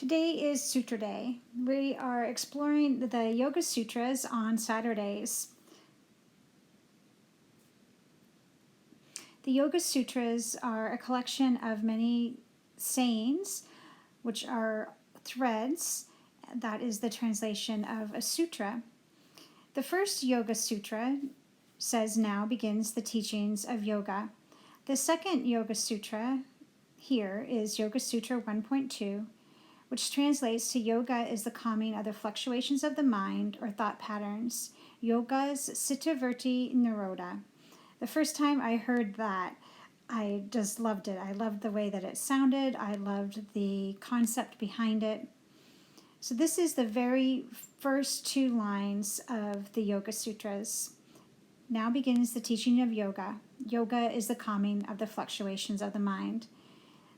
Today is Sutra Day. We are exploring the Yoga Sutras on Saturdays. The Yoga Sutras are a collection of many sayings, which are threads. That is the translation of a sutra. The first Yoga Sutra says, "Now begins the teachings of yoga." The second Yoga Sutra here is Yoga Sutra 1.2, which translates to yoga is the calming of the fluctuations of the mind or thought patterns. Yoga's Cittavriti Nirodha. The first time I heard that, I just loved it. I loved the way that it sounded. I loved the concept behind it. So this is the very first two lines of the Yoga Sutras. Now begins the teaching of yoga. Yoga is the calming of the fluctuations of the mind.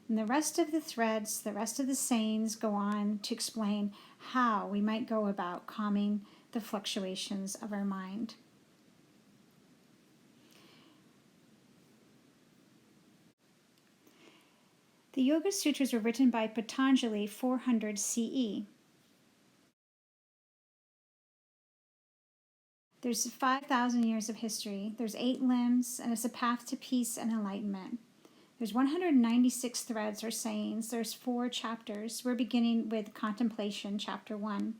And the rest of the threads, the rest of the sayings go on to explain how we might go about calming the fluctuations of our mind. The Yoga Sutras were written by Patanjali 400 CE. There's 5,000 years of history. There's 8 limbs, and it's a path to peace and enlightenment. There's 196 threads or sayings. There's 4 chapters. We're beginning with contemplation, chapter 1.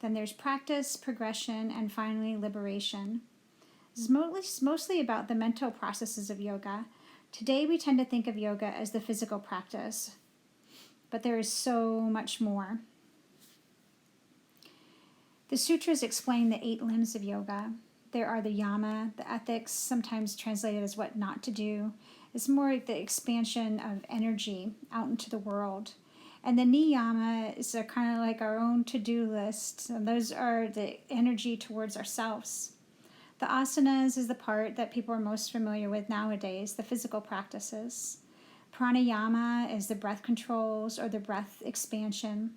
Then there's practice, progression, and finally liberation. This is mostly about the mental processes of yoga. Today we tend to think of yoga as the physical practice, but there is so much more. The sutras explain the 8 limbs of yoga. There are the yama, the ethics, sometimes translated as what not to do. It's more like the expansion of energy out into the world. And the niyama is kind of like our own to-do list. And those are the energy towards ourselves. The asanas is the part that people are most familiar with nowadays, the physical practices. Pranayama is the breath controls or the breath expansion.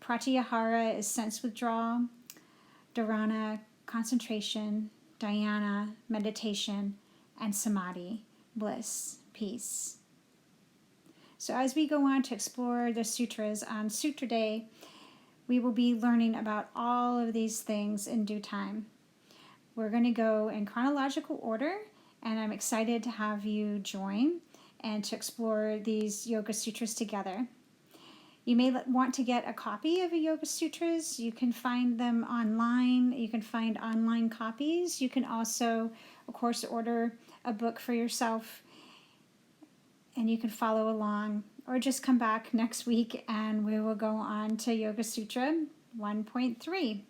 Pratyahara is sense withdrawal. Dharana, concentration. Dhyana, meditation. And samadhi, bliss, peace. So as we go on to explore the sutras on Sutra Day, we will be learning about all of these things in due time. We're going to go in chronological order, and I'm excited to have you join and to explore these Yoga Sutras together. You may want to get a copy of a Yoga Sutras. You can find them online. You can find online copies. You can also, of course, order a book for yourself, and you can follow along, or just come back next week and we will go on to Yoga Sutra 1.3.